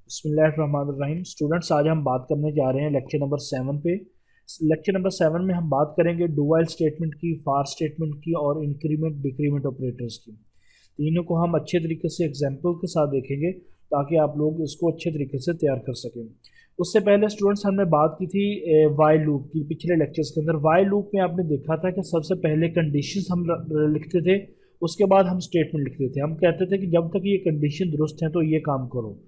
बिस्मिल्लाहिर्रहमानिर्रहीम। स्टूडेंट्स, आज हम बात करने जा रहे हैं लेक्चर नंबर 7 पे। लेक्चर नंबर 7 में हम बात करेंगे डू व्हाइल स्टेटमेंट की, फार स्टेटमेंट की और इंक्रीमेंट डिक्रीमेंट ऑपरेटर्स की। तीनों को हम अच्छे तरीके से एग्जाम्पल के साथ देखेंगे ताकि आप लोग इसको अच्छे तरीके से तैयार कर सकें। उससे पहले स्टूडेंट्स, हमने बात की थी वाइल लूप की पिछले लेक्चर्स के अंदर। वाइल लूप में आपने देखा था कि सबसे पहले कंडीशंस हम लिखते थे, उसके बाद हम स्टेटमेंट लिखते थे। हम कहते थे कि जब तक ये कंडीशन दुरुस्त है तो ये काम करो,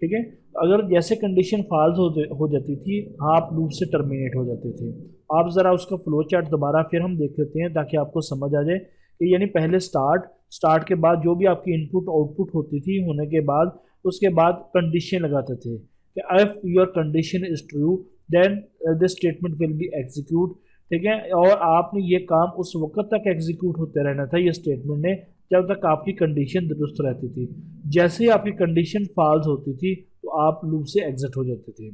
ठीक है। अगर जैसे कंडीशन फॉल्स हो जाती थी, आप लूप से टर्मिनेट हो जाते थे। आप ज़रा उसका फ्लो चार्ट दोबारा फिर हम देख लेते हैं ताकि आपको समझ आ जाए कि यानी पहले स्टार्ट के बाद जो भी आपकी इनपुट आउटपुट होती थी होने के बाद, उसके बाद कंडीशन लगाते थे कि if your condition is true then this statement will be execute, ठीक है। और आपने ये काम उस वक्त तक एग्जीक्यूट होते रहना था ये स्टेटमेंट ने, जब तक आपकी कंडीशन दुरुस्त रहती थी। जैसे ही आपकी कंडीशन फॉल्स होती थी तो आप लूप से एग्जिट हो जाते थे।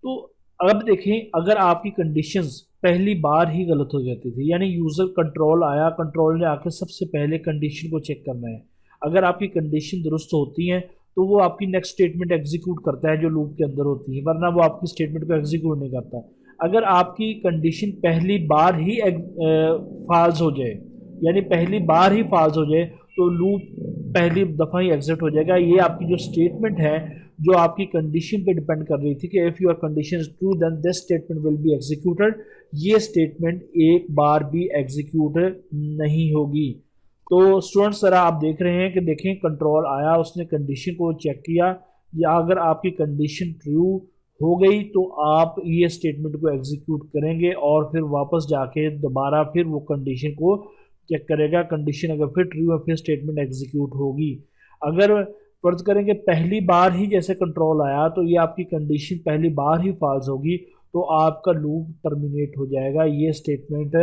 तो अब देखें, अगर आपकी कंडीशंस पहली बार ही गलत हो जाती थी, यानी यूज़र कंट्रोल आया, कंट्रोल ने आके सबसे पहले कंडीशन को चेक करना है। अगर आपकी कंडीशन दुरुस्त होती है तो वो आपकी नेक्स्ट स्टेटमेंट एग्जीक्यूट करता है जो लूप के अंदर होती है, वरना वो आपकी स्टेटमेंट को एग्जीक्यूट नहीं करता। अगर आपकी कंडीशन पहली बार ही फॉल्स हो जाए, यानी पहली बार ही फॉल्स हो जाए, तो लूप पहली दफ़ा ही एग्जिट हो जाएगा। ये आपकी जो स्टेटमेंट है जो आपकी कंडीशन पे डिपेंड कर रही थी कि if your condition is true then this statement will be executed, ये स्टेटमेंट एक बार भी एग्जीक्यूट नहीं होगी। तो स्टूडेंट्स, ज़रा आप देख रहे हैं कि देखें, कंट्रोल आया, उसने कंडीशन को चेक किया, या अगर आपकी कंडीशन ट्रू हो गई तो आप ये स्टेटमेंट को एग्जीक्यूट करेंगे और फिर वापस जाके दोबारा फिर वो कंडीशन को चेक करेगा। कंडीशन अगर फिर ट्रू है फिर स्टेटमेंट एग्जीक्यूट होगी। अगर फर्ज करेंगे पहली बार ही जैसे कंट्रोल आया तो ये आपकी कंडीशन पहली बार ही फॉल्स होगी, तो आपका लूप टर्मिनेट हो जाएगा, ये स्टेटमेंट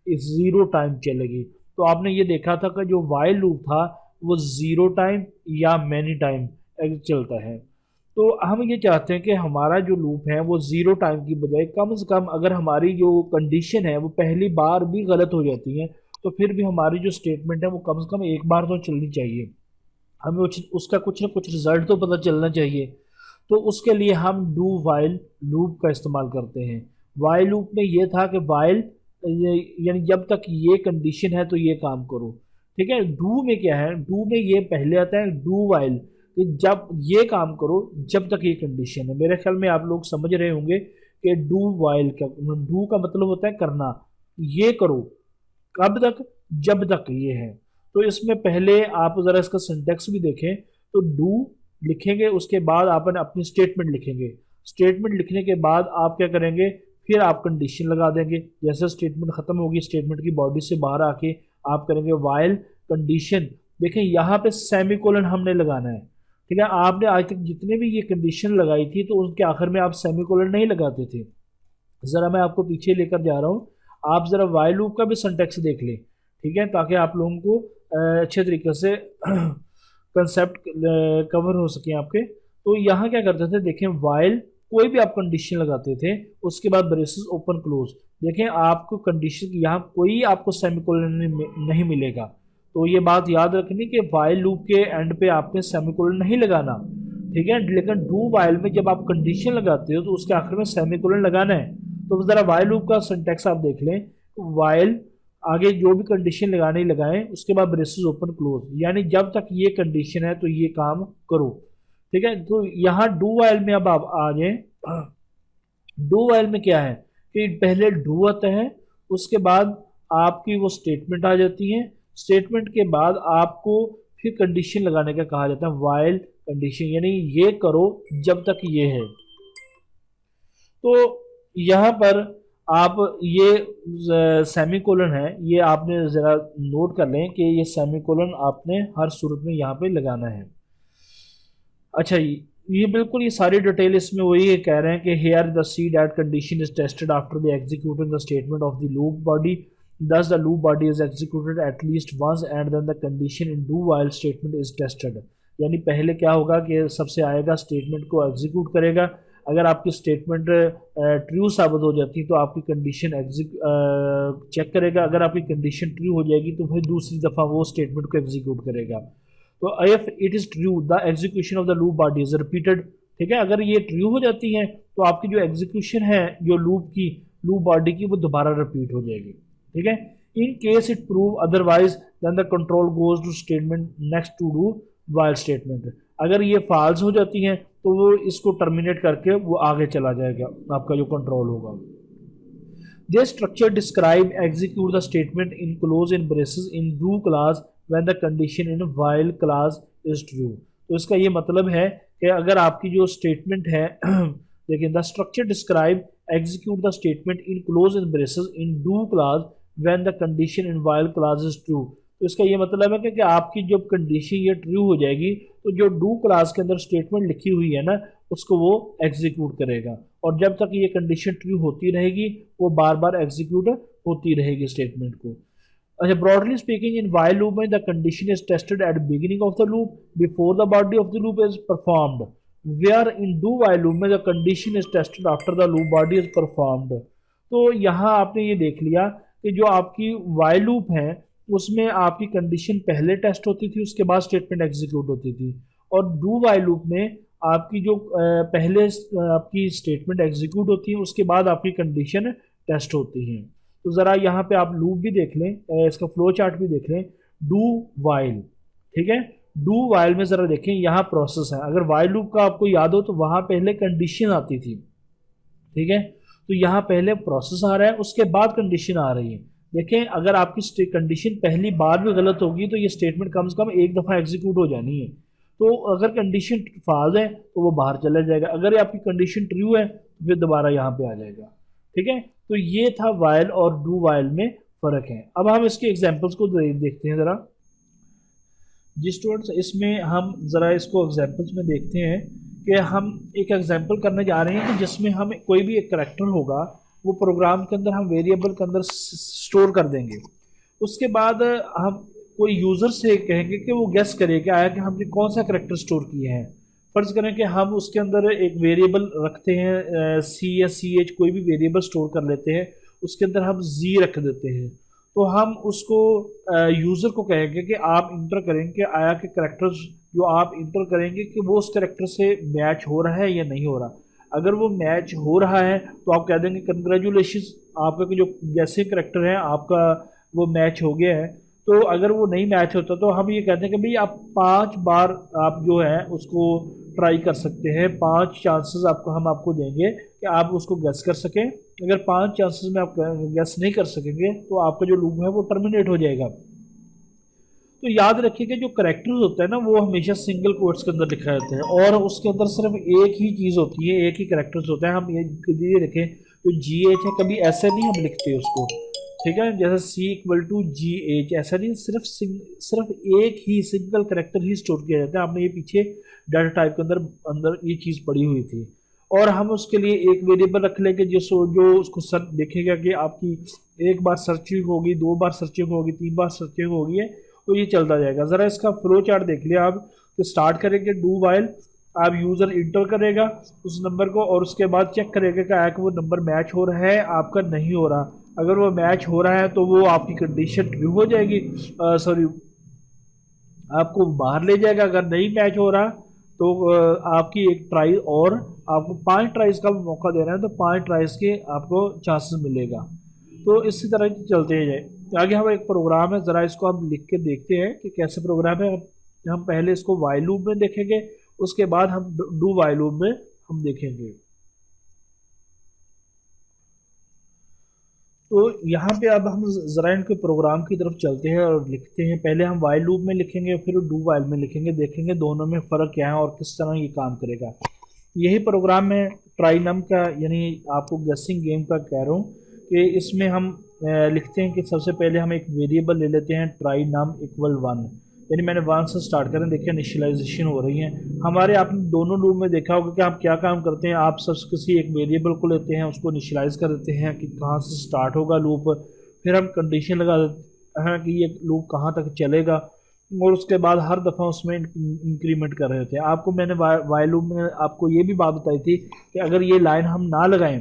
ज़ीरो टाइम चलेगी। तो आपने ये देखा था कि जो वाइल लूप था वो ज़ीरो टाइम या मैनी टाइम चलता है। तो हम ये चाहते हैं कि हमारा जो लूप है वो ज़ीरो टाइम की बजाय कम से कम, अगर हमारी जो कंडीशन है वो पहली बार भी गलत हो जाती है तो फिर भी हमारी जो स्टेटमेंट है वो कम से कम एक बार तो चलनी चाहिए। हमें उसका कुछ ना कुछ रिजल्ट तो पता चलना चाहिए। तो उसके लिए हम डू वाइल लूप का इस्तेमाल करते हैं। वाइल लूप में ये था कि वाइल यानी जब तक ये कंडीशन है तो ये काम करो, ठीक है। डू में क्या है, डू में ये पहले आता है डू वाइल, कि जब ये काम करो जब तक ये कंडीशन है। मेरे ख्याल में आप लोग समझ रहे होंगे कि डू वाइल का डू का मतलब होता है करना, ये करो कब तक, जब तक ये है। तो इसमें पहले आप ज़रा इसका सिंटेक्स भी देखें, तो डू लिखेंगे, उसके बाद आप अपनी स्टेटमेंट लिखेंगे। स्टेटमेंट लिखने के बाद आप क्या करेंगे, फिर आप कंडीशन लगा देंगे। जैसे स्टेटमेंट ख़त्म होगी, स्टेटमेंट की बॉडी से बाहर आके आप करेंगे वाइल कंडीशन। देखें यहाँ पे सेमीकोलन हमने लगाना है, ठीक है। आपने आज तक जितने भी ये कंडीशन लगाई थी तो उनके आखिर में आप सेमीकोलन नहीं लगाते थे। ज़रा मैं आपको पीछे लेकर जा रहा हूँ, आप ज़रा वाइल लूप का भी सिंटेक्स देख लें, ठीक है, ताकि आप लोगों को अच्छे तरीके से कंसेप्ट कवर हो सके आपके। तो यहाँ क्या करते थे, देखें वाइल कोई भी आप कंडीशन लगाते थे, उसके बाद ब्रेसेस ओपन क्लोज। देखें आपको कंडीशन यहाँ कोई आपको सेमीकोलन नहीं मिलेगा। तो ये बात याद रखनी कि वाइल लूप के एंड पे आपने सेमीकोलन नहीं लगाना, ठीक है। लेकिन डू वाइल में जब आप कंडीशन लगाते हो तो उसके आखिर में सेमीकोलन लगाना है। तो ज़रा वाइल लूप का सिंटेक्स आप देख लें। वाइल आगे जो भी कंडीशन लगाने लगाएं, उसके बाद ब्रेसेस ओपन क्लोज, यानी जब तक ये कंडीशन है तो ये काम करो, ठीक है। तो यहाँ डू वाइल में अब आप आ जाए। डू वाइल में क्या है कि पहले डू आता है, उसके बाद आपकी वो स्टेटमेंट आ जाती है। स्टेटमेंट के बाद आपको फिर कंडीशन लगाने का कहा जाता है वाइल कंडीशन, यानी ये करो जब तक ये है। तो यहाँ पर आप ये सेमीकोलन है, ये आपने ज़रा नोट कर लें कि ये सेमीकोलन आपने हर सूरत में यहाँ पे लगाना है। अच्छा, ये बिल्कुल ये सारी डिटेल इसमें वही कह रहे हैं कि here the see that condition is tested after the executing the statement of the loop body, thus the loop body is executed at least once and then the condition in do while statement is tested। यानी पहले क्या होगा कि सबसे आएगा statement को execute करेगा। अगर आपकी स्टेटमेंट ट्रू साबित हो जाती है तो आपकी कंडीशन चेक करेगा। अगर आपकी कंडीशन ट्रू हो जाएगी तो फिर दूसरी दफ़ा वो स्टेटमेंट को एग्जीक्यूट करेगा। तो if it is true the execution of the loop body is repeated, ठीक है, अगर ये ट्रू हो जाती है तो आपकी जो एग्जीक्यूशन है जो लूप बॉडी की वो दोबारा रिपीट हो जाएगी, ठीक है। In case it prove otherwise then the control goes to statement next to do while statement. अगर ये फॉल्स हो जाती हैं तो वो इसको टर्मिनेट करके वो आगे चला जाएगा, आपका जो कंट्रोल होगा। This structure describe execute the statement in close embraces in do class when the condition in while class is true. तो इसका ये मतलब है कि अगर आपकी जो स्टेटमेंट है देखिए, the structure describe execute the statement in close embraces in do class when the condition in while class is true. तो इसका ये मतलब है कि आपकी जब कंडीशन ये ट्रू हो जाएगी तो जो डू क्लास के अंदर स्टेटमेंट लिखी हुई है ना उसको वो एग्जीक्यूट करेगा, और जब तक ये कंडीशन ट्रू होती रहेगी वो बार बार एग्जीक्यूट होती रहेगी स्टेटमेंट को। अच्छा, broadly speaking in while loop में the condition is tested at beginning of the loop before the body of the loop is performed, where in do while loop में the condition is tested after the loop body is performed. तो यहाँ आपने ये देख लिया कि जो आपकी वाइल लूप है उसमें आपकी कंडीशन पहले टेस्ट होती थी, उसके बाद स्टेटमेंट एग्जीक्यूट होती थी, और डू वाइल लूप में आपकी जो पहले आपकी स्टेटमेंट एग्जीक्यूट होती है उसके बाद आपकी कंडीशन टेस्ट होती है। तो ज़रा यहाँ पे आप लूप भी देख लें, इसका फ्लो चार्ट भी देख लें, डू वाइल, ठीक है। डू वाइल में ज़रा देखें यहाँ प्रोसेस है, अगर वाइल लूप का आपको याद हो तो वहाँ पहले कंडीशन आती थी, ठीक है, तो यहाँ पहले प्रोसेस आ रहा है उसके बाद कंडीशन आ रही है। देखें, अगर आपकी कंडीशन पहली बार भी गलत होगी तो ये स्टेटमेंट कम से कम एक दफ़ा एग्जीक्यूट हो जानी है। तो अगर कंडीशन फॉल्स है तो वो बाहर चला जाएगा, अगर आपकी कंडीशन ट्रू है तो फिर दोबारा यहाँ पे आ जाएगा, ठीक है। तो ये था वाइल और डू वाइल में फ़र्क है। अब हम इसके एग्जांपल्स को देखते हैं ज़रा। जी स्टूडेंट्स, इसमें हम ज़रा इसको एग्जांपल्स में देखते हैं कि हम एक एग्जांपल करने जा रहे हैं कि जिसमें हम कोई भी एक करैक्टर होगा वो प्रोग्राम के अंदर हम वेरिएबल के अंदर स्टोर कर देंगे। उसके बाद हम कोई यूज़र से कहेंगे कि वो गेस करे कि आया कि हमने कौन सा करैक्टर स्टोर किया है। फ़र्ज़ करें कि हम उसके अंदर एक वेरिएबल रखते हैं, सी या सी एच कोई भी वेरिएबल स्टोर कर लेते हैं, उसके अंदर हम जी रख देते हैं। तो हम उसको यूज़र को कहेंगे कि आप इंटर करेंगे आया के करैक्टर्स जो आप इंटर करेंगे कि वो उस करैक्टर से मैच हो रहा है या नहीं हो रहा। अगर वो मैच हो रहा है तो आप कह देंगे कंग्रेचुलेशंस, आपका जो जैसे करैक्टर है आपका वो मैच हो गया है। तो अगर वो नहीं मैच होता तो हम ये कहते हैं कि भाई आप 5 बार आप जो है उसको ट्राई कर सकते हैं, 5 चांसेस आपको देंगे कि आप उसको गेस कर सकें। अगर 5 चांसेस में आप गेस नहीं कर सकेंगे तो आपका जो लूप है वो टर्मिनेट हो जाएगा। तो याद रखिए कि जो करैक्टर्स होता है ना वो हमेशा सिंगल कोट्स के अंदर लिखा जाता है और उसके अंदर सिर्फ एक ही चीज़ होती है, एक ही करैक्टर्स होता है। हम ये देखें तो जी एच है, कभी ऐसे नहीं हम लिखते उसको, ठीक है, जैसे सी इक्वल टू जी एच, ऐसा नहीं, सिर्फ एक ही सिंगल करैक्टर ही स्टोर किया जाता है। आपने ये पीछे डाटा टाइप के अंदर ये चीज़ पड़ी हुई थी। और हम उसके लिए एक वेरिएबल रख लेंगे जो उसको सर्च देखेगा कि आपकी एक बार सर्चिंग होगी, 2 बार सर्चिंग होगी, 3 बार सर्चिंग होगी है, तो ये चलता जाएगा। ज़रा इसका फ्लो चार्ट देख लिया आप। तो स्टार्ट करेंगे डू वाइल, आप यूज़र इंटर करेगा उस नंबर को और उसके बाद चेक करेगा कि आया कि वो नंबर मैच हो रहा है, आपका नहीं हो रहा। अगर वो मैच हो रहा है तो वो आपकी कंडीशन ट्रू हो जाएगी, आपको बाहर ले जाएगा। अगर नहीं मैच हो रहा तो आपकी एक ट्राई और आपको 5 ट्राइज का मौका देना है, तो 5 ट्राइज के आपको चांसेस मिलेगा। तो इसी तरह चलते जाए। आगे हम एक प्रोग्राम है, ज़रा इसको हम लिख के देखते हैं कि कैसे प्रोग्राम है। हम पहले इसको वाइल लूप में देखेंगे, उसके बाद हम डू वाइल लूप में हम देखेंगे। तो यहाँ पे अब हम ज़रा इनके प्रोग्राम की तरफ चलते हैं और लिखते हैं। पहले हम वाइल लूप में लिखेंगे, फिर डू वाइल में लिखेंगे, देखेंगे दोनों में फ़र्क क्या है और किस तरह ये काम करेगा। यही प्रोग्राम है ट्राई नम का, यानी आपको गेसिंग गेम का कह रहा हूँ कि इसमें हम लिखते हैं कि सबसे पहले हम एक वेरिएबल ले लेते हैं ट्राई नम इक्वल 1, यानी मैंने 1 से स्टार्ट करें। देखिए इनिशियलाइजेशन हो रही है हमारे। आपने दोनों लूप में देखा होगा कि आप क्या काम करते हैं, आप सब किसी एक वेरिएबल को लेते हैं, उसको इनिशियलाइज कर देते हैं कि कहाँ से स्टार्ट होगा लूप, फिर हम कंडीशन लगा देते हैं कि ये लूप कहाँ तक चलेगा, और उसके बाद हर दफ़ा उसमें इंक्रीमेंट कर रहे थे। आपको मैंने वाइल लूप में आपको ये भी बात बताई थी कि अगर ये लाइन हम ना लगाएं,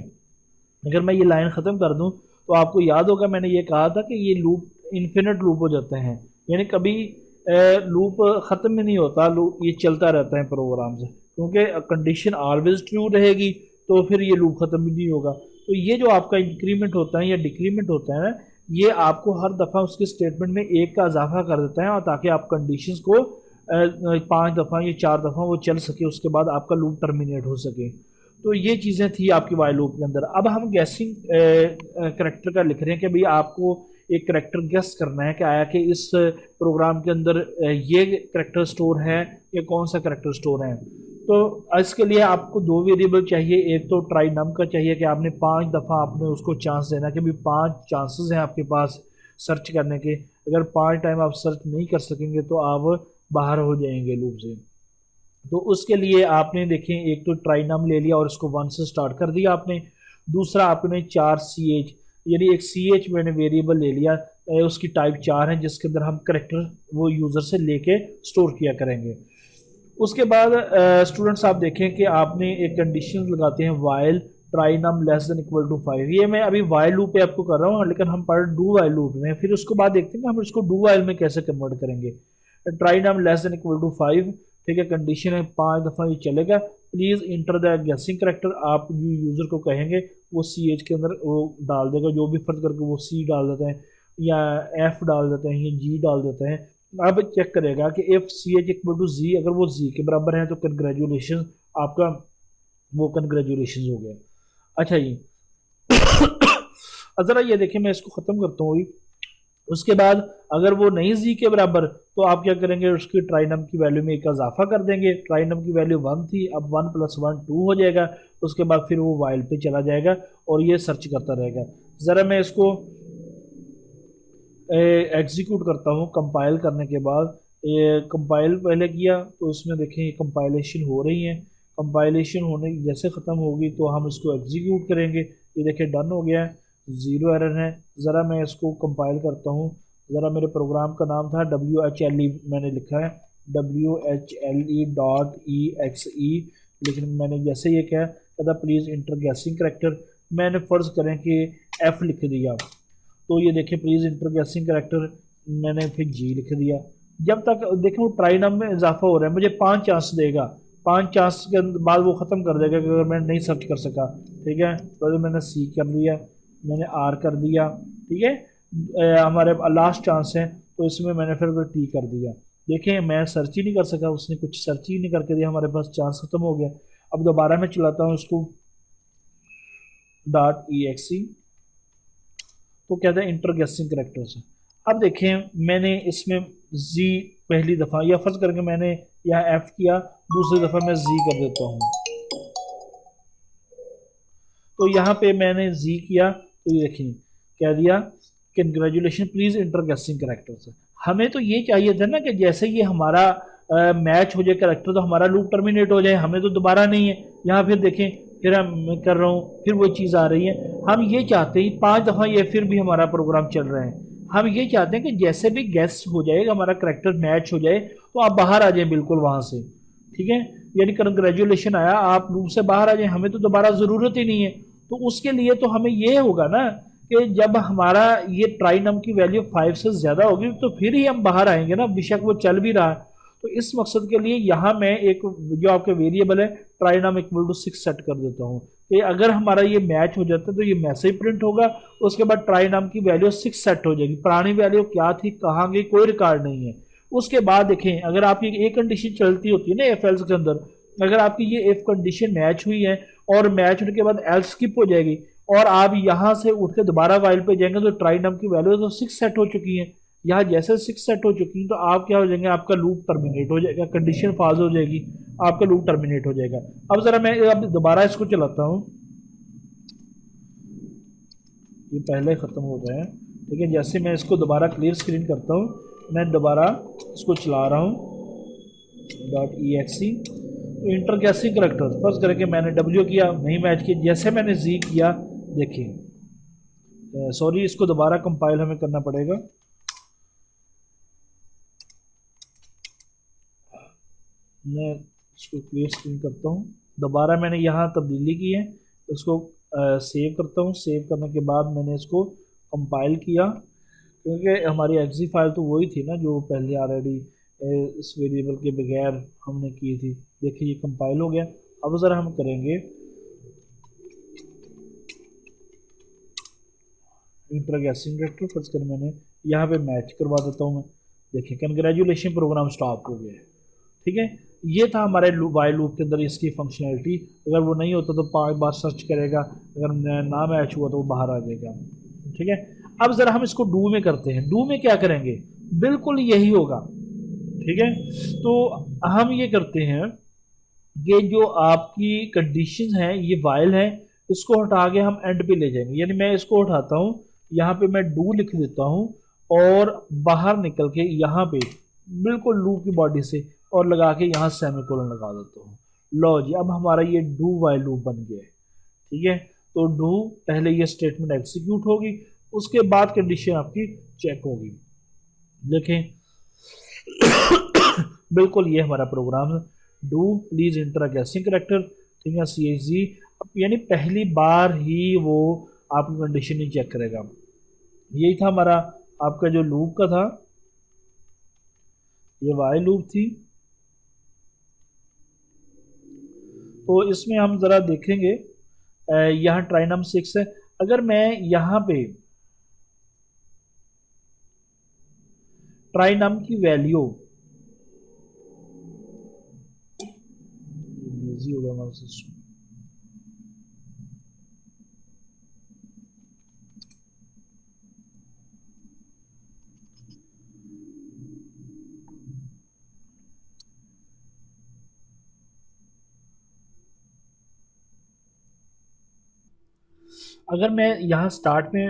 अगर मैं ये लाइन ख़त्म कर दूं तो आपको याद होगा मैंने ये कहा था कि ये लूप इन्फिनिट लूप हो जाते हैं, यानी कभी लूप ख़त्म ही नहीं होता, लूप ये चलता रहता है प्रोग्राम से, क्योंकि कंडीशन ऑलवेज ट्रू रहेगी तो फिर ये लूप ख़त्म ही नहीं होगा। तो ये जो आपका इंक्रीमेंट होता है या डिक्रीमेंट होता है ना, ये आपको हर दफ़ा उसके स्टेटमेंट में एक का इजाफा कर देता है, और ताकि आप कंडीशंस को 5 दफ़ा या 4 दफ़ा वो चल सके, उसके बाद आपका लूप टर्मिनेट हो सके। तो ये चीज़ें थी आपकी वाइल लूप के अंदर। अब हम गैसिंग करेक्टर का लिख रहे हैं कि भाई आपको एक करेक्टर गेस करना है कि आया कि इस प्रोग्राम के अंदर ये करेक्टर स्टोर है या कौन सा करेक्टर स्टोर है। तो इसके लिए आपको दो वेरिएबल चाहिए, एक तो ट्राई नम का चाहिए कि आपने 5 दफ़ा आपने उसको चांस देना कि भाई 5 चांसेस हैं आपके पास सर्च करने के। अगर 5 टाइम आप सर्च नहीं कर सकेंगे तो आप बाहर हो जाएंगे लूप से। तो उसके लिए आपने देखें, एक तो ट्राई नम ले लिया और इसको 1 से स्टार्ट कर दिया आपने। दूसरा आपने 4 CH, यानी एक CH मैंने वेरिएबल ले लिया, उसकी टाइप 4 है जिसके अंदर हम करेक्टर वो यूज़र से लेके स्टोर किया करेंगे। उसके बाद स्टूडेंट्स आप देखें कि आपने एक कंडीशन लगाते हैं while try num less than equal to 5। ये मैं अभी वाइल लूप पे आपको कर रहा हूँ, लेकिन हम पढ़ डू वाइल लूप में, फिर उसके बाद देखते हैं कि हम इसको डू वाइल में कैसे कन्वर्ट करेंगे। Try num less than equal to 5, ठीक है, कंडीशन है 5 दफ़ा ये चलेगा। Please enter the guessing character, आप यूज़र को कहेंगे वो CH के अंदर वो डाल देगा, जो भी फर्ज करके वो C डाल देते हैं या F डाल देते हैं या G डाल देते हैं। अब चेक करेगा कि if CH equal to Z, अगर वो Z के बराबर है तो कंग्रेचुलेशन, आपका वो कंग्रेचुलेशन हो गया। अच्छा जी, ज़रा ये देखिए मैं इसको ख़त्म करता हूँ। उसके बाद अगर वो नहीं Z के बराबर तो आप क्या करेंगे, उसकी ट्राइनम की वैल्यू में एक इजाफा कर देंगे। ट्राइनम की वैल्यू 1 थी, अब 1 + 1 2 हो जाएगा। उसके बाद फिर वो वाइल पे चला जाएगा और ये सर्च करता रहेगा। ज़रा मैं इसको एग्जीक्यूट करता हूँ कंपाइल करने के बाद। ये कंपाइल पहले किया तो इसमें देखें ये कंपाइलेशन हो रही है। कंपाइलेशन होने जैसे ख़त्म होगी तो हम इसको एग्जीक्यूट करेंगे। ये देखें डन हो गया है, 0 एरर है। ज़रा मैं इसको कंपाइल करता हूँ। ज़रा मेरे प्रोग्राम का नाम था WHLE, मैंने लिखा है WHLE.exe, लेकिन मैंने जैसे ये क्या कहता प्लीज़ इंटर गैसिंग करेक्टर, मैंने फ़र्ज़ करें कि F लिख दिया तो ये देखिए प्लीज़ इंटर गैसिंग करेक्टर, मैंने फिर G लिख दिया। जब तक देखें वो ट्राई नम में इजाफा हो रहा है, मुझे 5 चांस देगा, 5 चांस के बाद वो ख़त्म कर देगा कि अगर मैं नहीं सर्च कर सका। ठीक है, तो मैंने C कर दिया, मैंने R कर दिया। ठीक है, हमारे लास्ट चांस है तो इसमें मैंने फिर T कर दिया। देखें मैं सर्च ही नहीं कर सका, उसने कुछ सर्च ही नहीं करके दिया, हमारे पास चांस ख़त्म हो गया। अब दोबारा मैं चलाता हूँ इसको .exe, तो कहते हैं इंटर गैसिंग करेक्टर से। अब देखें मैंने इसमें Z पहली दफ़ा, या फर्ज करके मैंने यहाँ F किया, दूसरी दफ़ा मैं Z कर देता हूँ। तो यहाँ पे मैंने Z किया तो ये देखिए क्या दिया, congratulation please inter guessing character से। हमें तो ये चाहिए था ना कि जैसे ये हमारा मैच हो जाए करेक्टर तो हमारा लूप टर्मिनेट हो जाए, हमें तो दोबारा नहीं है। यहाँ फिर देखें फिर हम कर रहा हूँ, फिर वो चीज़ आ रही है। हम ये चाहते हैं 5 दफ़ा ये फिर भी हमारा प्रोग्राम चल रहा है। हम ये चाहते हैं कि जैसे भी गैस हो जाएगा, हमारा करेक्टर मैच हो जाए तो आप बाहर आ जाए बिल्कुल वहाँ से। ठीक है, यानी कंग्रेचुलेशन आया, आप लूप से बाहर आ जाए, हमें तो दोबारा ज़रूरत ही नहीं है। तो उसके लिए तो हमें ये होगा ना कि जब हमारा ये ट्राई नम की वैल्यू 5 से ज़्यादा होगी तो फिर ही हम बाहर आएंगे ना, बेशक वो चल भी रहा है। तो इस मकसद के लिए यहाँ मैं एक जो आपके वेरिएबल है try num equal to 6 set कर देता हूँ कि अगर हमारा ये मैच हो जाता है तो ये मैसेज प्रिंट होगा। उसके बाद ट्राई नम की वैल्यू 6 सेट हो जाएगी, पुरानी वैल्यू क्या थी कहाँ गई कोई रिकॉर्ड नहीं है। उसके बाद देखें अगर आपकी एक कंडीशन चलती होती है ना एफ एल्स के अंदर, अगर आपकी ये इफ कंडीशन मैच हुई है और मैच होने के बाद एल्स स्किप हो जाएगी और आप यहाँ से उठ के दोबारा वाइल पे जाएंगे तो ट्राई नम की वैल्यू तो 6 सेट हो चुकी है। यहाँ जैसे 6 सेट हो चुकी है तो आप क्या हो जाएंगे, आपका लूप टर्मिनेट हो जाएगा, कंडीशन फॉल्स हो जाएगी, आपका लूप टर्मिनेट हो जाएगा। अब जरा मैं अब दोबारा इसको चलाता हूँ, ये पहले ख़त्म हो जाए। ठीक है, जैसे मैं इसको दोबारा क्लियर स्क्रीन करता हूँ, मैं दोबारा इसको चला रहा हूँ .exe, तो इंटर गैसिंग करेक्टर फर्स्ट करके मैंने W किया, नहीं मैच किया, जैसे मैंने Z किया देखिए, सॉरी इसको दोबारा कंपाइल हमें करना पड़ेगा। मैं इसको क्लियर स्क्रीन करता हूँ, दोबारा मैंने यहाँ तब्दीली की है, इसको सेव करता हूँ। सेव करने के बाद मैंने इसको कंपाइल किया, क्योंकि हमारी एक्जी फाइल तो वही थी ना जो पहले ऑलरेडी इस वेरिएबल के बगैर हमने की थी। देखिए ये कंपाइल हो गया। अब ज़रा हम करेंगे इंटर गैसिंग करेक्टर, फर्स्ट कर मैंने यहाँ पे मैच करवा देता हूँ मैं। देखिए कंग्रेचुलेशन, प्रोग्राम स्टॉप हो गया है। ठीक है, ये था हमारे वाइल लूप के अंदर इसकी फंक्शनैलिटी। अगर वो नहीं होता तो 5 बार सर्च करेगा, अगर ना मैच हुआ तो वो बाहर आ जाएगा। ठीक है, अब ज़रा हम इसको डू में करते हैं। डू में क्या करेंगे, बिल्कुल यही होगा। ठीक है, तो हम ये करते हैं, ये जो आपकी कंडीशन है ये वाइल है, इसको हटा के हम एंड पे ले जाएंगे। यानी मैं इसको उठाता हूँ, यहाँ पे मैं डू लिख देता हूँ और बाहर निकल के यहाँ पे बिल्कुल लूप की बॉडी से और लगा के यहाँ सेमीकोलन लगा देता हूँ। लो जी, अब हमारा ये डू वाइल लूप बन गया है। ठीक है, तो डू पहले ये स्टेटमेंट एग्जीक्यूट होगी, उसके बाद कंडीशन आपकी चेक होगी। देखें बिल्कुल ये हमारा प्रोग्राम है। Do please inter guessing character, ठीक है, CHG। यानी पहली बार ही वो आपकी कंडीशन ही चेक करेगा। यही था हमारा आपका जो लूप का था, ये वाई लूप थी। तो इसमें हम ज़रा देखेंगे, यहाँ ट्राइनम 6 है। अगर मैं यहाँ पे ट्राइनम की वैल्यू, बिजी हो गया हमारा सिस्टम, अगर मैं यहाँ स्टार्ट में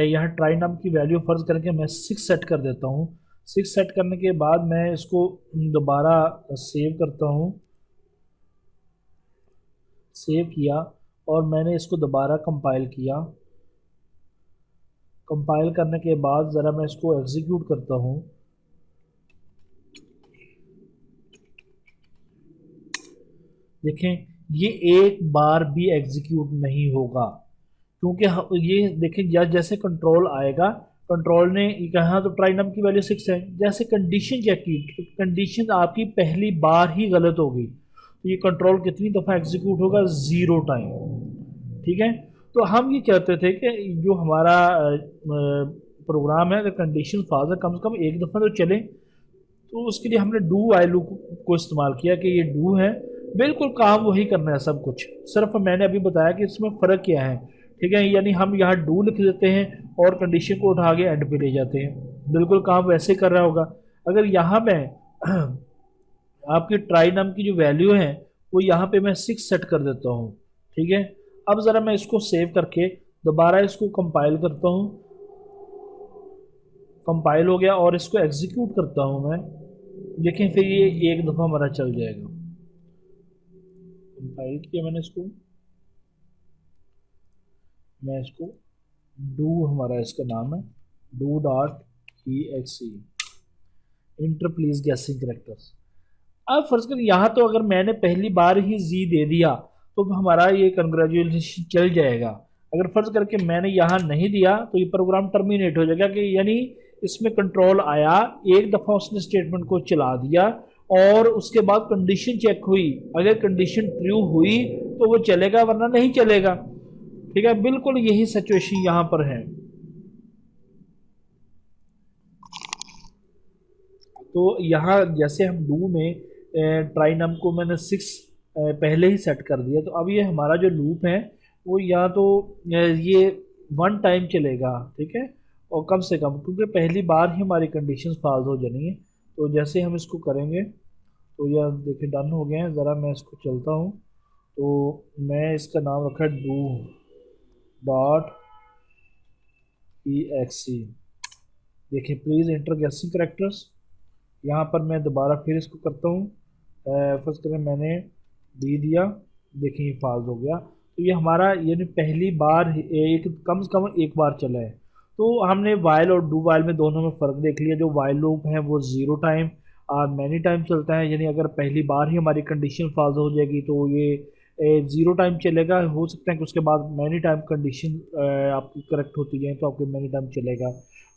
यहाँ ट्राई नाम की वैल्यू फर्ज करके मैं 6 सेट कर देता हूँ। 6 सेट करने के बाद मैं इसको दोबारा सेव करता हूँ, सेव किया और मैंने इसको दोबारा कंपाइल किया। कंपाइल करने के बाद ज़रा मैं इसको एग्जीक्यूट करता हूँ। देखें ये एक बार भी एग्जीक्यूट नहीं होगा, क्योंकि ये देखें जैसे कंट्रोल आएगा, कंट्रोल ने कहा तो ट्राई नम की वैल्यू 6 है, जैसे कंडीशन चेक की, कंडीशन आपकी पहली बार ही गलत होगी तो ये कंट्रोल कितनी दफ़ा एग्जीक्यूट होगा, 0 टाइम। ठीक है, तो हम ये कहते थे कि जो हमारा प्रोग्राम है अगर कंडीशन फाजर कम से कम एक दफ़ा तो चले, तो उसके लिए हमने डू वाइल लूप को इस्तेमाल किया कि ये डू है, बिल्कुल काम वही करना है सब कुछ, सिर्फ मैंने अभी बताया कि इसमें फ़र्क क्या है। ठीक है, यानी हम यहाँ डू लिख देते हैं और कंडीशन को उठा के एंड पे ले जाते हैं, बिल्कुल काम वैसे कर रहा होगा। अगर यहाँ मैं आपकी ट्राई नम की जो वैल्यू है वो यहाँ पे मैं 6 सेट कर देता हूँ। ठीक है, अब ज़रा मैं इसको सेव करके दोबारा इसको कंपाइल करता हूँ। कंपाइल हो गया और इसको एग्जीक्यूट करता हूँ मैं। देखें फिर ये एक दफ़ा हमारा चल जाएगा। कंपाइल किया मैंने इसको, मैं इसको डू, हमारा इसका नाम है do dot exe inter please guessing characters. अब फर्ज कर यहाँ तो अगर मैंने पहली बार ही जी दे दिया तो हमारा ये कंग्रेचुलेशन चल जाएगा। अगर फर्ज करके मैंने यहाँ नहीं दिया तो ये प्रोग्राम टर्मिनेट हो जाएगा, कि यानी इसमें कंट्रोल आया, एक दफ़ा उसने स्टेटमेंट को चला दिया और उसके बाद कंडीशन चेक हुई, अगर कंडीशन ट्रू हुई तो वो चलेगा वरना नहीं चलेगा। ठीक है, बिल्कुल यही सिचुएशन यहाँ पर है। तो यहाँ जैसे हम डू में ट्राई नम को मैंने 6 पहले ही सेट कर दिया, तो अब ये हमारा जो लूप है वो या तो ये 1 टाइम चलेगा। ठीक है, और कम से कम, क्योंकि पहली बार ही हमारी कंडीशन फॉल्स हो जानी है। तो जैसे हम इसको करेंगे तो यह देखिए डन हो गए हैं। ज़रा मैं इसको चलता हूँ, तो मैं इसका नाम रखा डू डॉट exe। देखिए प्लीज़ इंटर गैसिंग करेक्टर्स, यहाँ पर मैं दोबारा फिर इसको करता हूँ। फर्स्ट करें मैंने डी दिया, देखिए ये फॉल्स हो गया। तो ये हमारा यानी पहली बार एक कम से कम एक बार चला है। तो हमने वाइल और डू वाइल में दोनों में फ़र्क देख लिया। जो वाइल लूप है वो 0 टाइम और मैनी टाइम चलता है, यानी अगर पहली बार ही हमारी कंडीशन फॉल्स हो जाएगी तो ये 0 टाइम चलेगा। हो सकता है कि उसके बाद मैनी टाइम कंडीशन आपकी करेक्ट होती है तो आपके मैनी टाइम चलेगा।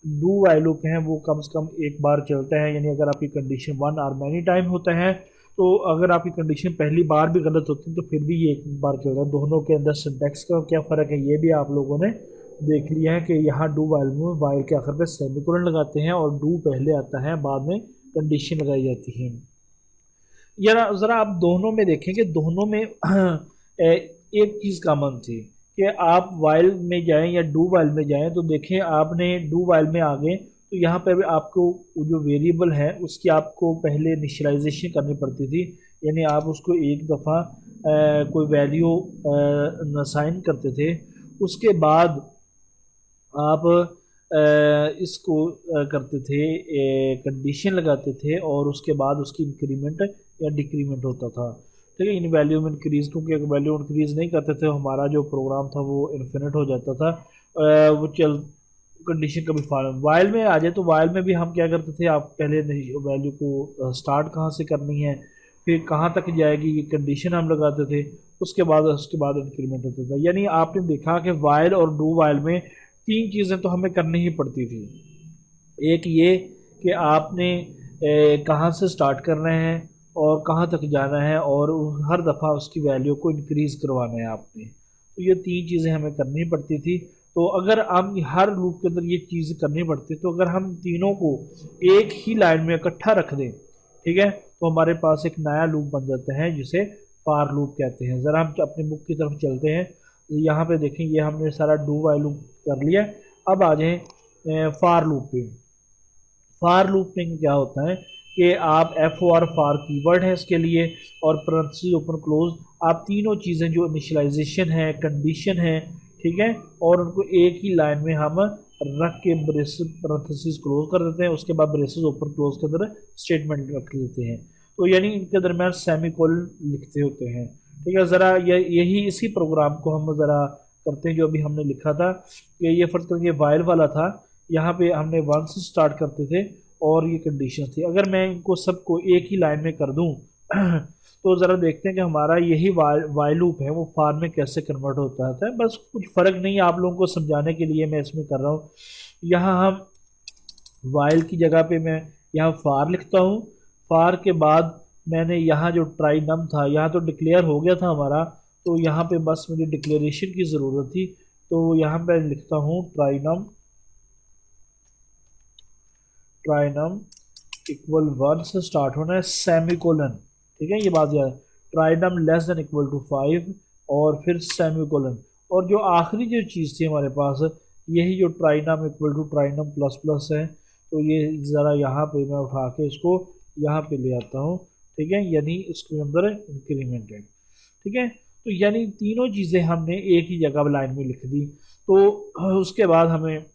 डू वाइल लूप हैं वो कम से कम एक बार चलता है, यानी अगर आपकी कंडीशन वन और मैनी टाइम होता है, तो अगर आपकी कंडीशन पहली बार भी गलत होती है तो फिर भी ये एक बार चलता है। दोनों के अंदर सिंटैक्स का क्या फ़र्क है ये भी आप लोगों ने देख लिया है कि यहाँ डू वाइल में वाइल के आखिर पे सेमीकोलन लगाते हैं और डू पहले आता है, बाद में कंडीशन लगाई जाती है। यार ज़रा आप दोनों में देखें कि दोनों में एक चीज़ कॉमन थी कि आप वाइल में जाएं या डू वाइल में जाएं तो देखें आपने डू वाइल में आ गए तो यहाँ पर भी आपको जो वेरिएबल है उसकी आपको पहले इनिशियलाइजेशन करनी पड़ती थी, यानी आप उसको एक दफ़ा कोई वैल्यू असाइन करते थे, उसके बाद आप इसको करते थे, कंडीशन लगाते थे और उसके बाद उसकी इंक्रीमेंट या डिक्रीमेंट होता था। ठीक है, इन वैल्यू में इंक्रीज़, क्योंकि अगर वैल्यू इंक्रीज़ नहीं करते थे हमारा जो प्रोग्राम था वो इन्फिनिट हो जाता था, वो चल कंडीशन कभी फॉर्म वाइल में आ जाए तो वाइल में भी हम क्या करते थे, आप पहले वैल्यू को स्टार्ट कहाँ से करनी है, फिर कहाँ तक जाएगी ये कंडीशन हम लगाते थे, उसके बाद इंक्रीमेंट होता था। यानी आपने देखा कि वाइल और डू वाइल में तीन चीज़ें तो हमें करनी ही पड़ती थी। एक ये कि आपने कहाँ से स्टार्ट करना है और कहाँ तक जाना है और हर दफ़ा उसकी वैल्यू को इंक्रीज़ करवाना है आपने, तो ये तीन चीज़ें हमें करनी पड़ती थी। तो अगर हम हर लूप के अंदर ये चीज़ करनी पड़ती, तो अगर हम तीनों को एक ही लाइन में इकट्ठा रख दें, ठीक है, तो हमारे पास एक नया लूप बन जाता है जिसे फार लूप कहते हैं। ज़रा हम अपने बुक की तरफ चलते हैं, यहाँ पे देखें ये हमने सारा डू वाइल लूप कर लिया। अब आ जाएं फार लूप पे। फार लूप में क्या होता है कि आप एफ और फार कीवर्ड है इसके लिए, और पैरेंथेसिस ओपन क्लोज, आप तीनों चीज़ें जो इनिशियलाइजेशन है, कंडीशन है, ठीक है, और उनको एक ही लाइन में हम रख के ब्रेसेस पैरेंथेसिस क्लोज कर देते हैं, उसके बाद ब्रेसेस ओपन क्लोज के अंदर स्टेटमेंट रख देते हैं, तो यानी इनके दरमियान सेमीकोलन लिखते होते हैं। ठीक है, ज़रा यही इसी प्रोग्राम को हम ज़रा करते हैं जो अभी हमने लिखा था कि ये फर्ज करके वाइल वाला था, यहाँ पे हमने वन से स्टार्ट करते थे और ये कंडीशन थी। अगर मैं इनको सबको एक ही लाइन में कर दूं तो ज़रा देखते हैं कि हमारा यही वाइल लूप है वो फार में कैसे कन्वर्ट होता है। बस कुछ फ़र्क नहीं है, आप लोगों को समझाने के लिए मैं इसमें कर रहा हूँ। यहाँ हम वाइल की जगह पे मैं यहाँ फार लिखता हूँ, फार के बाद मैंने यहाँ जो ट्राई नम था, यहाँ तो डिक्लेयर हो गया था हमारा, तो यहाँ पे बस मुझे डिक्लेरेशन की ज़रूरत थी, तो यहाँ पे लिखता हूँ ट्राई नम इक्वल 1 से स्टार्ट होना है, सेमीकोलन। ठीक है, ये बात याद, try num less than equal to 5 और फिर सेमीकोलन, और जो आखिरी जो चीज़ थी हमारे पास यही जो try num equal to try num plus plus है, तो ये ज़रा यहाँ पे मैं उठा के इसको यहाँ पे ले आता हूँ। ठीक है, यानी इसके अंदर इंक्रीमेंट है। ठीक है, तो यानी तीनों चीज़ें हमने एक ही जगह लाइन में लिख दी, तो उसके बाद हमें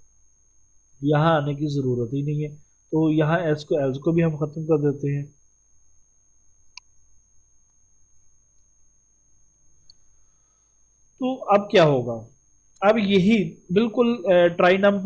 यहाँ आने की ज़रूरत ही नहीं है, तो यहाँ एल्स को भी हम ख़त्म कर देते हैं। तो अब क्या होगा, अब यही बिल्कुल ट्राई नम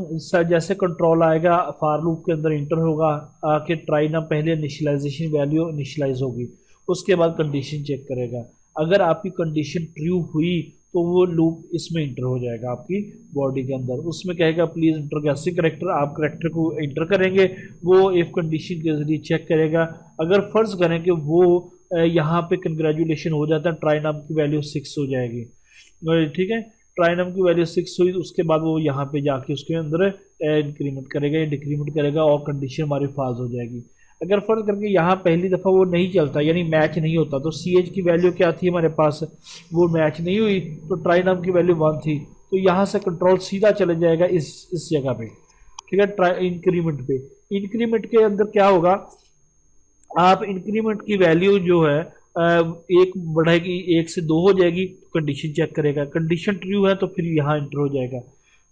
जैसे कंट्रोल आएगा फार लूप के अंदर इंटर होगा आके ट्राई नम पहले इनिशियलाइजेशन वैल्यू इनिशियलाइज होगी, उसके बाद कंडीशन चेक करेगा, अगर आपकी कंडीशन ट्रू हुई तो वो लूप इसमें इंटर हो जाएगा आपकी बॉडी के अंदर, उसमें कहेगा प्लीज़ इंटर कैसे करेक्टर, आप करेक्टर को इंटर करेंगे, वो इफ कंडीशन के जरिए चेक करेगा। अगर फ़र्ज़ करें कि वो यहाँ पे कंग्रेचुलेशन हो जाता है, ट्राई नम की वैल्यू 6 हो जाएगी। ठीक है, ट्राई नम की वैल्यू 6 हुई, उसके बाद वो यहाँ पे जाके उसके अंदर इंक्रीमेंट करेगा या डिक्रीमेंट करेगा और कंडीशन हमारी फाज हो जाएगी। अगर फर्ज करके यहाँ पहली दफ़ा वो नहीं चलता यानी मैच नहीं होता, तो सी एच की वैल्यू क्या थी हमारे पास, वो मैच नहीं हुई, तो ट्राई नम की वैल्यू 1 थी, तो यहाँ से कंट्रोल सीधा चले जाएगा इस जगह पे। ठीक है, ट्राई इंक्रीमेंट पे, इंक्रीमेंट के अंदर क्या होगा, आप इंक्रीमेंट की वैल्यू जो है एक बढ़ेगी, 1 से 2 हो जाएगी, कंडीशन चेक करेगा, कंडीशन ट्रू है तो फिर यहाँ इंटर हो जाएगा।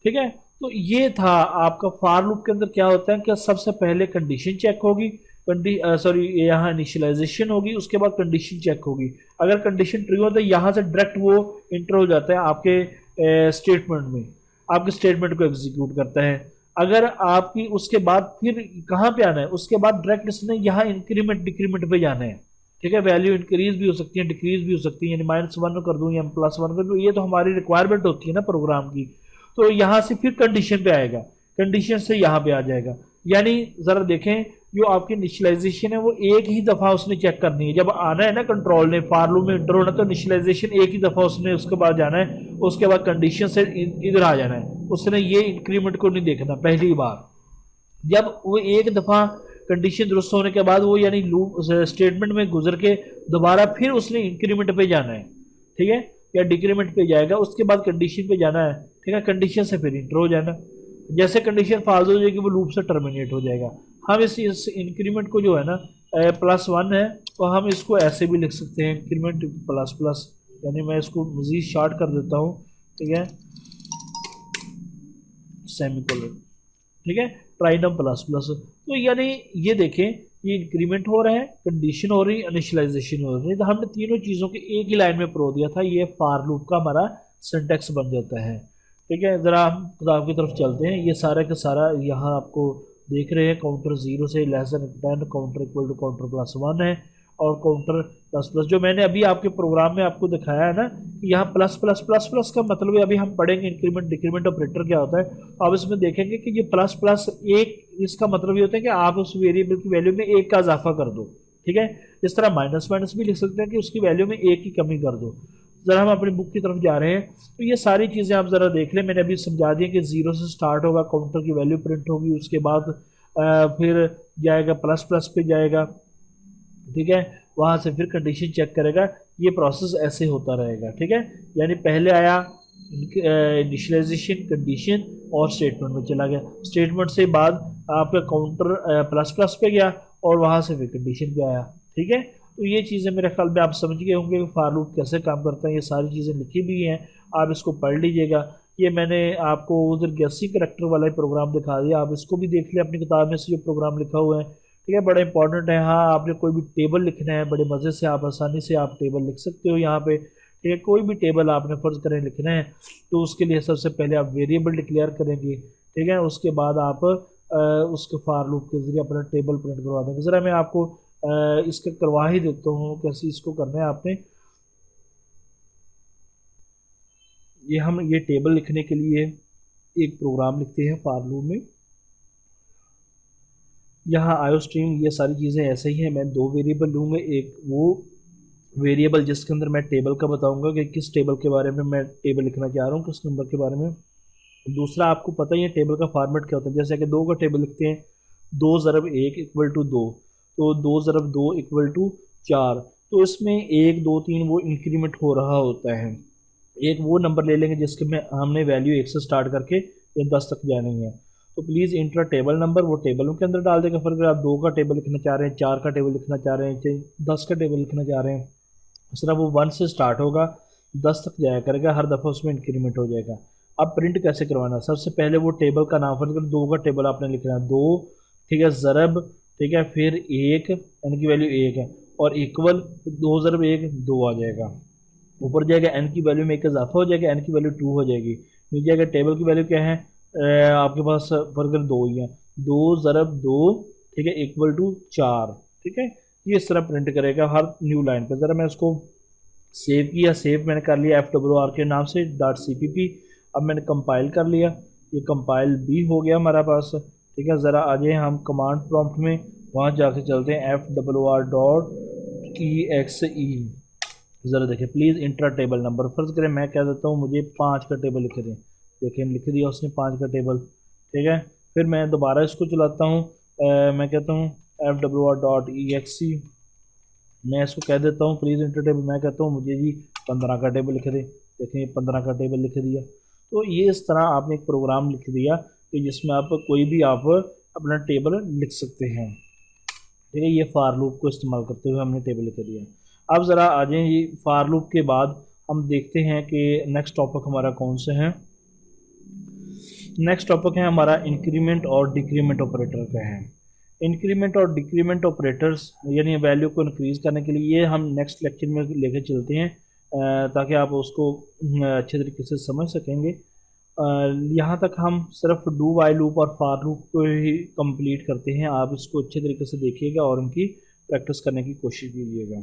ठीक है, तो ये था आपका फार लूप के अंदर क्या होता है कि सबसे पहले कंडीशन चेक होगी, यहाँ इनिशियलाइजेशन होगी, उसके बाद कंडीशन चेक होगी, अगर कंडीशन ट्रू हो तो यहाँ से डायरेक्ट वो इंटर हो जाता है आपके स्टेटमेंट में, आपके स्टेटमेंट को एग्जीक्यूट करता है। अगर आपकी उसके बाद फिर कहाँ पे आना है, उसके बाद डायरेक्ट इसने यहाँ इंक्रीमेंट डिक्रीमेंट पे जाना है। ठीक है, वैल्यू इंक्रीज भी हो सकती है, डिक्रीज भी हो सकती है, यानी -1 कर दूँ या +1 कर दूँ, ये तो हमारी रिक्वायरमेंट होती है ना प्रोग्राम की। तो यहाँ से फिर कंडीशन पे आएगा, कंडीशन से यहाँ पे आ जाएगा। यानी ज़रा देखें, जो आपकी इनिशियलाइजेशन है वो एक ही दफ़ा उसने चेक करनी है। जब आना है ना कंट्रोल ने फॉर लूप में इंटर होना, तो इनिशियलाइजेशन एक ही दफ़ा उसने उसके बाद जाना है, उसके बाद कंडीशन से इधर आ जाना है। उसने ये इंक्रीमेंट को नहीं देखना पहली बार। जब वो एक दफ़ा कंडीशन दुरुस्त होने के बाद वो यानी लूप स्टेटमेंट में गुजर के दोबारा फिर उसने इंक्रीमेंट पे जाना है, ठीक है, या डिक्रीमेंट पे जाएगा, उसके बाद कंडीशन पे जाना है, ठीक है, कंडीशन से फिर इंटर हो जाना। जैसे कंडीशन फॉल्स हो जाएगी वो लूप से टर्मिनेट हो जाएगा। हम इस इंक्रीमेंट को जो है ना +1 है, तो हम इसको ऐसे भी लिख सकते हैं, इंक्रीमेंट प्लस प्लस, यानी मैं इसको मजीद शार्ट कर देता हूँ, ठीक है, सेमीकोलन, ठीक है, ट्राइनम प्लस प्लस। तो यानी ये देखें, ये इंक्रीमेंट हो रहा है, कंडीशन हो रही है, इनिशियलाइजेशन हो रही है, तो हमने तीनों चीज़ों के एक ही लाइन में प्रो दिया था, ये फॉर लूप का हमारा सिंटेक्स बन जाता है। ठीक है, ज़रा हम किताब की तरफ चलते हैं। ये सारा का सारा यहाँ आपको देख रहे हैं, काउंटर 0 से <10, काउंटर इक्वल टू काउंटर +1 है, और काउंटर प्लस प्लस जो मैंने अभी आपके प्रोग्राम में आपको दिखाया है ना, कि यहाँ प्लस प्लस प्लस प्लस का मतलब है, अभी हम पढ़ेंगे इंक्रीमेंट डिक्रीमेंट ऑपरेटर क्या होता है। आप इसमें देखेंगे कि ये प्लस प्लस एक, इसका मतलब ये होता है कि आप उस वेरिएबल की वैल्यू में एक का इजाफा कर दो, ठीक है। इस तरह माइनस माइनस भी लिख सकते हैं कि उसकी वैल्यू में एक की कमी कर दो। ज़रा हम अपनी बुक की तरफ जा रहे हैं, तो ये सारी चीज़ें आप ज़रा देख लें। मैंने अभी समझा दिया कि 0 से स्टार्ट होगा, काउंटर की वैल्यू प्रिंट होगी, उसके बाद फिर जाएगा प्लस प्लस पे जाएगा, ठीक है, वहाँ से फिर कंडीशन चेक करेगा। ये प्रोसेस ऐसे होता रहेगा, ठीक है। यानी पहले आया इनिशियलाइजेशन, कंडीशन और स्टेटमेंट में चला गया, स्टेटमेंट से बाद आपका काउंटर प्लस प्लस पे गया और वहाँ से फिर कंडीशन पे आया, ठीक है। तो ये चीज़ें मेरे ख्याल में आप समझ गए होंगे कि फॉर लूप कैसे काम करता है। ये सारी चीज़ें लिखी भी हैं, आप इसको पढ़ लीजिएगा। ये मैंने आपको उधर गैसी करैक्टर वाला ही प्रोग्राम दिखा दिया, आप इसको भी देख लें अपनी किताब में से जो प्रोग्राम लिखा हुआ है, ठीक है, बड़ा इंपॉर्टेंट है। हाँ, आपने कोई भी टेबल लिखना है, बड़े मज़े से आप आसानी से आप टेबल लिख सकते हो यहाँ पे, ठीक है। कोई भी टेबल आपने फ़र्ज़ करें लिखना है, तो उसके लिए सबसे पहले आप वेरिएबल डिक्लेयर करेंगे, ठीक है। उसके बाद आप उसके फॉर लूप के ज़रिए अपना टेबल प्रिंट करवा देंगे। ज़रा मैं आपको इसका करवा ही देता हूँ कैसे इसको करना है आपने। ये टेबल लिखने के लिए एक प्रोग्राम लिखते हैं फॉर लूप में। यहाँ आयो स्ट्रीम, ये सारी चीज़ें ऐसे ही हैं। मैं दो वेरिएबल लूँगा, एक वो वेरिएबल जिसके अंदर मैं टेबल का बताऊँगा कि किस टेबल के बारे में मैं टेबल लिखना चाह रहा हूँ, किस नंबर के बारे में। दूसरा, आपको पता ही है टेबल का फॉर्मेट क्या होता है। जैसे कि 2 का टेबल लिखते हैं, 2 ज़रब 1 इक्वल टू 2, तो 2 ज़रब 2 इक्वल टू 4। तो इसमें 1 2 3 वो इंक्रीमेंट हो रहा होता है। एक वो नंबर ले लेंगे जिसके में हमने वैल्यू 1 से स्टार्ट करके ये 10 तक जानी है। तो प्लीज़ इंटर टेबल नंबर, वो टेबलों के अंदर डाल देगा। फिर आप 2 का टेबल लिखना चाह रहे हैं, 4 का टेबल लिखना चाह रहे हैं, 10 का टेबल लिखना चाह रहे हैं, इस तरह वो 1 से स्टार्ट होगा, 10 तक जाया करेगा, हर दफ़ा उसमें इंक्रीमेंट हो जाएगा। अब प्रिंट कैसे करवाना, सबसे पहले वो टेबल का नाम, फर्ज कर 2 का टेबल आपने लिखना है, 2, ठीक है, ज़रब, ठीक है, फिर 1, एन की वैल्यू 1 है, और इक्वल 2 ज़रब 1 2 आ जाएगा। ऊपर जाएगा एन की वैल्यू में एक इजाफा हो जाएगा, एन की वैल्यू 2 हो जाएगी। नीचे जाएगा टेबल की वैल्यू क्या है, आपके पास फर्ज कर 2 ही है, 2 ज़रब 2, ठीक है, इक्वल टू 4, ठीक है। ये इस तरह प्रिंट करेगा हर न्यू लाइन पे। ज़रा मैं उसको सेव किया, सेव मैंने कर लिया FWR के नाम से .cpp। अब मैंने कंपाइल कर लिया, ये कंपाइल भी हो गया हमारा पास, ठीक है। ज़रा आ जाए हम कमांड प्रॉम्प्ट में, वहाँ जाके चलते हैं FWR.exe। ज़रा देखिए प्लीज़ इंटर टेबल नंबर, फ़र्ज़ करें मैं कह देता हूँ मुझे 5 का टेबल लिख दें, देखें लिख दिया उसने 5 का टेबल, ठीक है। फिर मैं दोबारा इसको चलाता हूँ, मैं कहता हूँ FWR.exe, मैं इसको कह देता हूँ प्लीज़ इंटर टेबल, मैं कहता हूँ मुझे जी 15 का टेबल लिख दें, देखें 15 का टेबल लिख दिया। तो ये इस तरह आपने एक प्रोग्राम लिख दिया कि जिसमें आप कोई भी आप अपना टेबल लिख सकते हैं, ठीक है। ये फॉर लूप को इस्तेमाल करते हुए हमने टेबल लिख दिया। अब ज़रा आ जाए, ये फॉर लूप के बाद हम देखते हैं कि नेक्स्ट टॉपिक हमारा कौन से हैं। नेक्स्ट टॉपिक है हमारा इंक्रीमेंट और डिक्रीमेंट ऑपरेटर का है। इंक्रीमेंट और डिक्रीमेंट ऑपरेटर्स यानी वैल्यू को इंक्रीज़ करने के लिए, ये हम नेक्स्ट लेक्चर में लेकर चलते हैं ताकि आप उसको अच्छे तरीके से समझ सकेंगे। यहाँ तक हम सिर्फ डू वाइल लूप और फॉर लूप को ही कंप्लीट करते हैं। आप इसको अच्छे तरीके से देखिएगा और उनकी प्रैक्टिस करने की कोशिश कीजिएगा।